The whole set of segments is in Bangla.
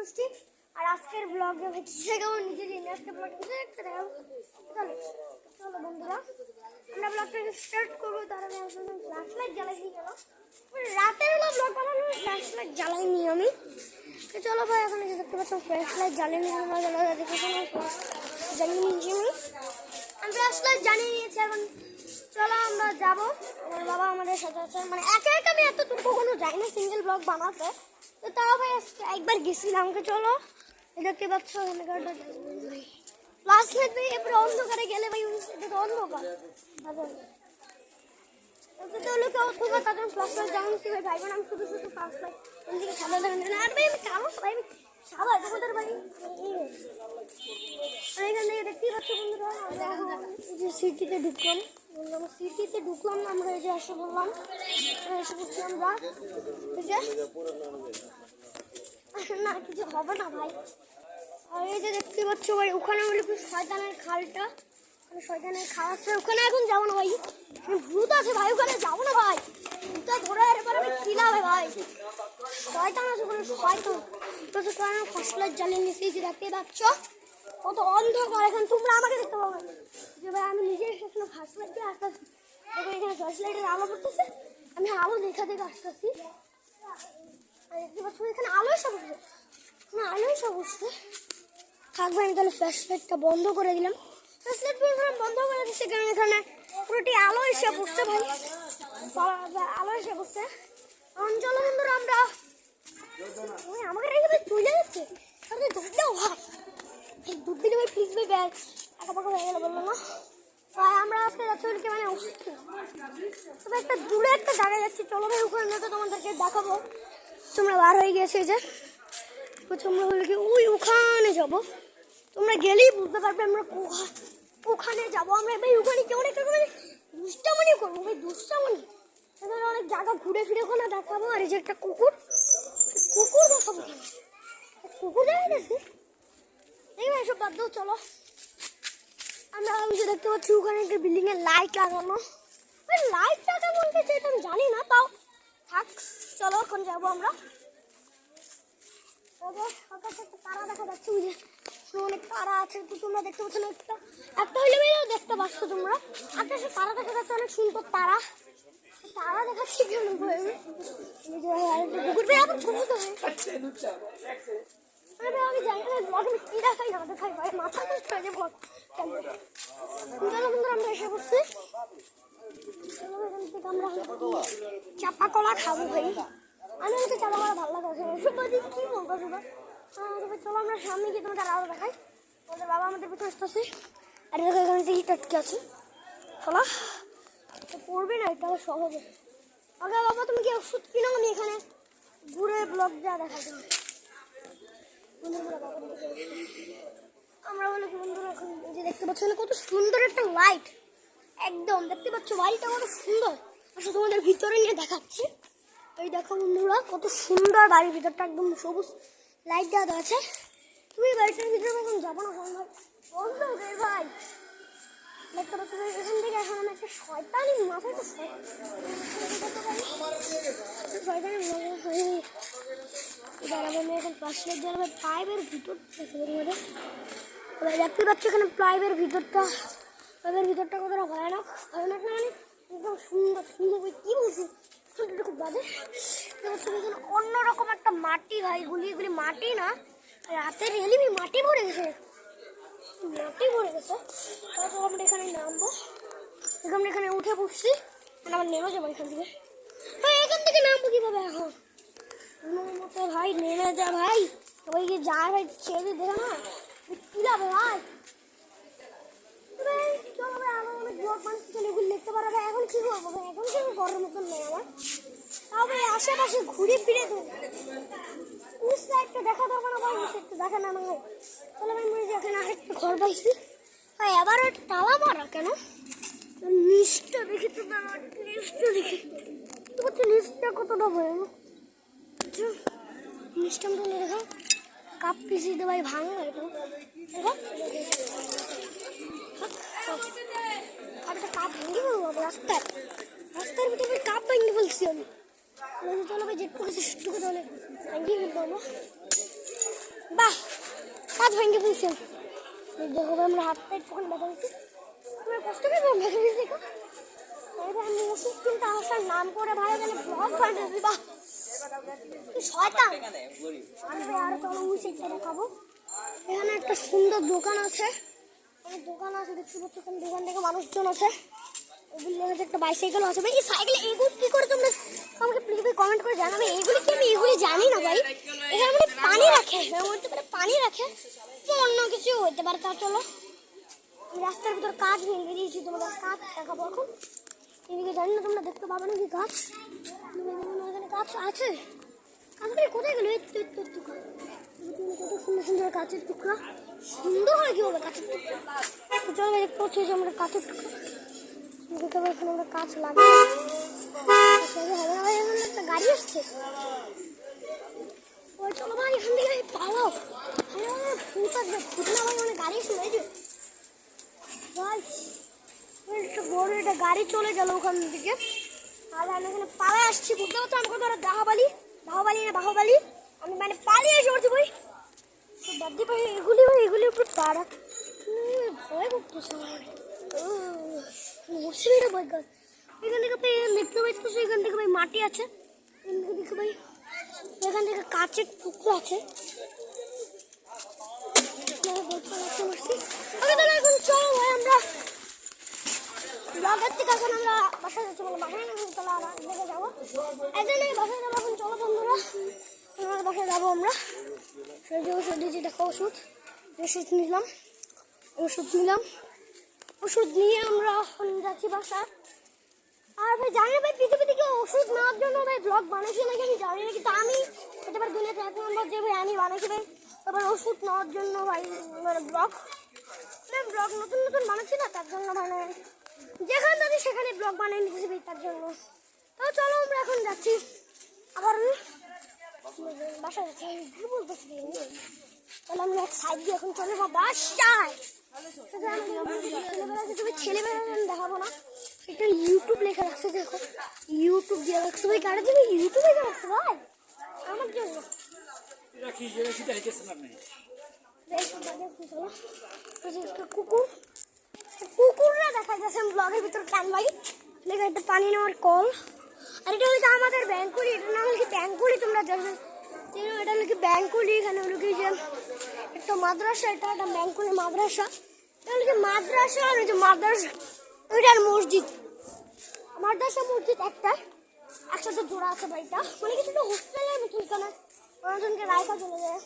বৃষ্টি আর আজকের ব্লগে ভাই কিসে কেমন নিজে দিন আজকে ব্লগ কিসে একটা দেখাবো। চলো বন্ধুরা আমরা ব্লগটা স্টার্ট করবো। তার আগে আসলে ফ্ল্যাশ লাইট জ্বালাই দিয়ে গেল রাতের বেলা ব্লগ বানানো ফ্ল্যাশ লাইট জ্বালাইনি আমি। চলো ভাই এখন দেখতে পাচ্ছ ফ্ল্যাশ লাইট জ্বালিয়ে নিয়ে জ্বালিয়ে নিয়েছি আমি ফ্ল্যাশ লাইট জ্বালিয়ে নিয়েছি। এখন চলো আমরা যাবো। আমার বাবা আমাদের সাথে আছে, মানে একা একা আমি এত দূর কখনো যাই না সিঙ্গেল ব্লগ বানাতে, তো তাও ভাই একবার গেছিলাম। চলো দেখতে পাচ্ছ ফ্ল্যাশ লাইট ভাই এবার অন্ধকারে গেলে ভাই এটা তো অন্ধকার তাদের ফ্ল্যাশ লাইট জ্বালানো ভাই ভাই বোন আমি শুধু শুধু ফ্ল্যাশ লাইট এদিকে সাদা দেখেন আর ভাই আমি কালো ভাই সাদা তোমাদের ভাই। আর এখান থেকে দেখতেই পাচ্ছ বন্ধুরা আমরা যে সিটিতে ঢুকলাম, সিটিতে ঢুকলাম আমরা এই যে এসে বললাম এসে বলছি আমরা এই যে না কিছু হবে না ভাই। আর এই যে দেখতে পাচ্ছ ভাই ওখানে বলে কি শয়তানের খালটা, শয়তানের খাল আছে ওখানে এখন যাবো না ভাই, ভূত আছে ভাই ওখানে যাবো না ভাই, ভূতটা ধরে এরপর আমি কিলাবে ভাই শয়তান আছে ওখানে শয়তান। তো ফার্স্ট লাইট জ্বালিয়ে নিয়েছি যে দেখতে পাচ্ছ কত অন্ধকার। এখন তোমরা আমাকে দেখতে পাবে যে ভাই আমি নিজে এসেছিলাম ফার্স্ট লাইট দিয়ে আসতেছি। দেখো এখানে ফার্স্ট লাইটের আলো পড়তেছে, আমি আলো দেখা দেখে আসতেছি। দেখতে পাচ্ছ এখানে আলোই সব উঠছে, না আলোই সব উঠছে। থাকবে আমি তাহলে ফ্ল্যাশ লাইটটা বন্ধ করে দিলাম, ফ্ল্যাশ লাইট বন্ধ করে দিচ্ছে কারণ এখানে পুরোটি আলো এসে পড়ছে ভাই, আলো এসে পড়ছে। চলো বন্ধুরা আমরা আমাকে রেখে ভাই চলে যাচ্ছে দুধ দাও ভাই, দুধ দিলে ভাই প্লিজ ভাই ব্যাগ একা পাকা হয়ে গেলে বললো না ভাই। আমরা আজকে যাচ্ছি মানে তবে একটা দূরে একটা জায়গায় যাচ্ছি। চলো ভাই ওখানে তো তোমাদেরকে দেখাবো। তোমরা বার হয়ে গেছে যে তোমরা বলে কি ওই ওখানে যাবো, তোমরা গেলেই বুঝতে পারবে আমরা ওখানে যাবো। আমরা ভাই ওখানে কেমন একটা মানে দুষ্টামনি করবো ভাই, দুষ্টামনি অনেক জায়গা ঘুরে ফিরে ওখানে দেখাবো। আর এই যে একটা কুকুর দেখাবো, কুকুর দেখা গেছে এই ভাই সব বাদ দাও। চলো আমরা ওই যে দেখতে পাচ্ছি ওখানে একটা বিল্ডিং এর লাইট লাগানো, ওই লাইটটা কেমন গেছে এটা আমি জানি না, তাও থাক। চলো এখন যাবো আমরা। তারা দেখা যাচ্ছে ওই যে অনেক তারা আছে, তো তোমরা দেখতে পাচ্ছ না একটা হইলে দেখতে পাচ্ছ তোমরা আকাশে তারা দেখা যাচ্ছে অনেক সুন্দর তারা দেখাচ্ছি কেন আমি জানি না ব্লগ আমি কি দেখাই না দেখাই ভাই মাথা নষ্ট হয়ে যায় ব্লগ। আমরা এসে পড়ছি, আমরা চাপা কলা খাবো ভাই, আমি আমাকে চাপা কলা ভালো লাগে কি বলবো চলো আমরা সামনে গিয়ে তোমাদের আরো দেখাই। আমাদের বাবা আমাদের পিছনে আসতেছে আর এখানে টিকিট আটকে আছে, চলো পড়বে না এটা সহজে। আগে বাবা তুমি কি ওষুধ কিনো আমি এখানে ঘুরে ব্লগ যা দেখাই দেবো। আমরা বলে কি বন্ধুরা এখন যে দেখতে পাচ্ছ কত সুন্দর একটা লাইট, একদম দেখতে পাচ্ছ বাড়িটা কত সুন্দর। আচ্ছা তোমাদের ভিতরে নিয়ে দেখাচ্ছি, এই দেখো বন্ধুরা কত সুন্দর বাড়ির ভিতরটা একদম সবুজ লাইট দেওয়া আছে। তুমি বাড়িটার ভিতরে এখন যাবো না বন্ধু ভাই দেখতে পাচ্ছ এখান থেকে এখন আমি একটা শয়তানি মাথায় তো শয়তানি দাঁড়াবো আমি এখন পাশে জ্বালাবে পাইপের ভিতর দেখতে পাচ্ছ এখানে পাইপের ভিতরটা কতটা ভয়ানক না মানে একদম সুন্দর সুন্দর কি বলছি খুব বাজে। এখানে অন্যরকম একটা মাটি ভাই, এগুলি মাটি না রাতের এলিমি মাটি ভরে গেছে তারপর আমরা এখানে নামবো, আমরা এখানে উঠে পড়ছি আবার নেমে যাবো এখান থেকে ভাই। এখান থেকে নামবো কিভাবে এখন মতো ভাই নেমে যা ভাই, সবাই কি যায় ভাই ছেড়ে দেখে না কি যাবে ভাই। চলো ভাই আমার অনেক ব্লগ বানিয়েছি এগুলো দেখতে পারো ভাই। এখন কি করবো ভাই, এখন কি করার মতন নেই আমার, তাও ভাই আশেপাশে ঘুরে ফিরে একটা দেখা দেবো না ভাই, একটু দেখা না ভাই। তাহলে ভাই মনে এখানে আরেকটা ঘর পাইছি ভাই, আবার তালা মারা কেন নিচটা দেখি তো নিচটা দেখি নিচটা কতটা ভয়ানক, নিচটা আমরা দেখো কাপ পিছিয়ে ভাই ভাঙা এটা দেখো কাপ ভেঙে দেবো রাস্তার ভিতরে কাপ ভেঙে ফেলছি আমি। চলো ভাই যেটুকু সেটুকু তাহলে ভেঙে ফেলবো আমরা। বাহ, কাজ ভেঙে ফেলছে। দেখো ভাই, আমরা হাতটা একটুখানি ব্যথা হয়েছি, আমরা কষ্ট করে ব্যথা হয়েছি। দেখো আমি ওষুধ কিনতে আসার নাম করে ভাই এখানে ব্লগ বানিয়েছি। বাহ, শয়তান। আর চলো ওই সাইডটা দেখাবো। এখানে একটা সুন্দর দোকান আছে, দোকান আছে দেখতে পাচ্ছ, এখানে দোকান থেকে মানুষজন আছে। একটা বাইসাইকেল আছে ভাই। এই সাইকেল এগুলো কি করে তোমরা আমাকে প্লিজ কমেন্ট করে জানাবে। এগুলি কি আমি এগুলি জানি না ভাই। এখানে মানে পানি রাখে, বলতে পারে পানি রাখে, অন্য কিছু হইতে পারে। তা চলো, রাস্তার ভিতর কাজ ভেঙে দিয়েছি, তোমাদের কাজ দেখাবো এখন। এদিকে জানি না তোমরা দেখতে পাবে নাকি গাছ, এখানে গাছ আছে। গাছগুলি কোথায় গেলো? কত সুন্দর সুন্দর কাঁচের টুকরা, সুন্দর হয় কি হবে কাঁচের টুকরা। চলো দেখতে পাচ্ছি যে আমরা কাঁচের টুকরা এখানে আমরা কাজ লাগাই হবে না ভাই। এখন একটা গাড়ি আসছে, ওই চলো ভাই এখান থেকে পালাও। ভূত আসবে, ভূত না ভাই, মানে গাড়ি এসে ভাই একটা বড় একটা গাড়ি চলে গেল ওখান থেকে। আর আমি এখানে পালা আসছি, বুঝতে পারছো আমাকে ধরো বাহুবালি না বাহুবালি, আমি মানে পালিয়ে এসে পড়ছি ভাই। বাদি ভাই এগুলি ভাই, এগুলির উপর পাড়া ভয় করতেছে আমার। মুসলিরা ভয় গাছ এখান থেকে ভাই দেখতে পাচ্ছি, এখান থেকে ভাই মাটি আছে, দেখো ভাই এখান থেকে কাঁচের টুকরো আছে। এখন চলো ভাই আমরা ব্লগের থেকে এখন আমরা বাসায় যাচ্ছি, মানে বাসায় দেখে যাবো একজন বাসায় যাবো। এখন চলো বন্ধুরা, আমাদের বাসায় যাবো আমরা। সেই যে ওষুধ দিয়েছি, দেখো ওষুধ নিলাম, ওষুধ নিয়ে আমরা এখন যাচ্ছি বাসায়। আর ভাই জানি না ভাই, পৃথিবী থেকে ওষুধ নেওয়ার জন্য ভাই ব্লগ বানাইছি নাকি আমি জানি না, কিন্তু আমি হতে পারে দুনিয়াতে 1 নম্বর যে ভাই আমি বানাইছি ভাই। তারপর ওষুধ নেওয়ার জন্য ভাই মানে ব্লগ নতুন নতুন বানাচ্ছি না, তার জন্য মানে যেখানে যাচ্ছি সেখানে ব্লগ বানিয়ে নিতেছি ভাই, তার জন্য। তো চলো আমরা এখন যাচ্ছি আবার বাসায় যাচ্ছি, আমি বলতেছি তাহলে আমরা এক সাইড দিয়ে এখন চলে যাবো বাসায়। ছেলেবেলা দেখাবো না, একটা ইউটিউব লেখা রাখছে, দেখো ইউটিউব দিয়ে রাখছে ভাই। গাড়ি তুমি ইউটিউবে রাখছো ভাই আমার জন্য। কুকুররা দেখা যাচ্ছে ব্লগের ভিতর কেন ভাই। লেখা একটা পানি নেওয়ার কল। আর এটা হচ্ছে আমাদের ব্যাংকুলি, এটার নাম হচ্ছে ব্যাংকুলি। তোমরা জানো এটা হলো কি ব্যাংকুলি। এখানে হলো কি যে একটা মাদ্রাসা, এটা একটা ব্যাংকুলি মাদ্রাসা। এটা হলো কি মাদ্রাসা, আর যে মাদ্রাসা ওইটার মসজিদ, মাদ্রাসা মসজিদ একটা একসাথে জোড়া আছে বাড়িটা, মানে কিছু একটা হোস্টেলের মতো। এখানে অনেকজনকে রায়কা চলে যায়।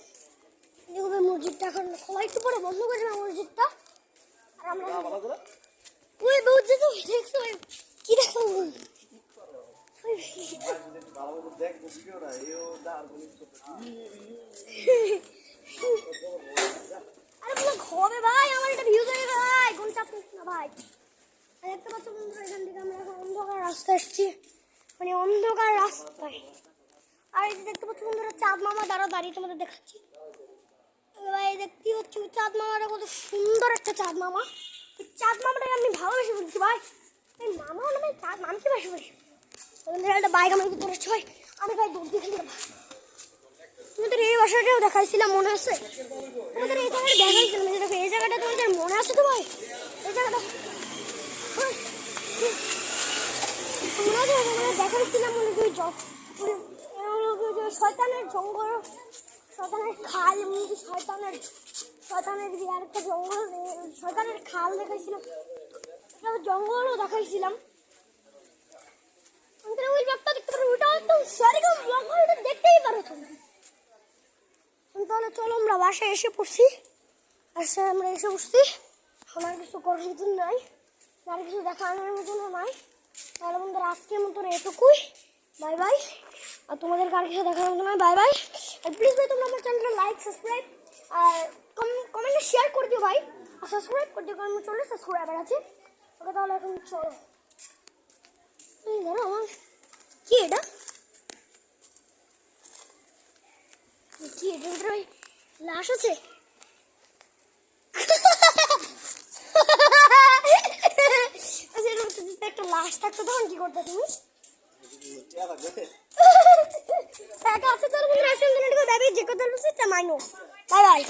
দেখবে মসজিদটা এখন খোলা, একটু পরে বন্ধ করে দেবে মসজিদটা। আর আমরা ওই মসজিদ দেখছো কি দেখো হবে ভাই, আমার এটা ভিউ দেবে ভাই, কোন চাপ না ভাই। দেখতে পাচ্ছ বন্ধুরা, এখান থেকে আমরা এখন অন্ধকার রাস্তায় এসেছি, মানে অন্ধকার রাস্তায়। আর এই যে দেখতে পাচ্ছ বন্ধুরা, চাঁদ মামা দাঁড়িয়ে তোমাদের দেখাচ্ছি ভাই। দেখতে হচ্ছে চাঁদ মামাটা কত সুন্দর একটা চাঁদ মামা। চাঁদ মামাটাকে আমি ভালোবেসে বলছি ভাই, এই মামাও না ভাই, চাঁদ মামকে ভালোবাসি। একটা বাইক আমার ভিতরে আসছে ভাই, আমি ভাই দৌড় দিয়ে খেলি। তোমাদের এই বাসাটাও দেখাইছিলাম মনে আছে, তোমাদের এই জায়গাটা দেখাইছিলাম, দেখো এই জায়গাটা তোমাদের মনে আছে তো ভাই। এই জায়গাটা মনে আছে, দেখাইছিলাম মনে করি শয়তানের জঙ্গল, শয়তানের খাল, শয়তানের আরেকটা জঙ্গল, শয়তানের খাল দেখাইছিলাম, জঙ্গলও দেখাইছিলাম। ওই ব্লগটা দেখতে পারো, ওইটা একদম সেরকম ব্লগ, ওটা দেখতেই পারো তোমরা। তাহলে চলো আমরা বাসায় এসে পড়ছি, আমরা এসে পড়ছি। আমার কিছু করার মতন নাই, আর কিছু দেখানোর মতন নাই। তাহলে বন্ধুরা আজকের মতন এটুকুই, বাই বাই। আর তোমাদের কার কিছু দেখানোর মতো নয়, বাই বাই। আর প্লিজ ভাই তোমরা আমার চ্যানেলটা লাইক, সাবস্ক্রাইব আর কমেন্টে শেয়ার করে দিও ভাই, আর সাবস্ক্রাইব করে দিও, কারণ আমি চলে সাবস্ক্রাইবার আছে। ওকে তাহলে এখন চলো, ধরো আমার কি এটা কি এটা ভাই, লাশ আছে। একটা লাশ থাকতো তখন কি করতে তুমি? টাকা আছে তোর, যে কথা বলছিস মাইনো। Bye bye.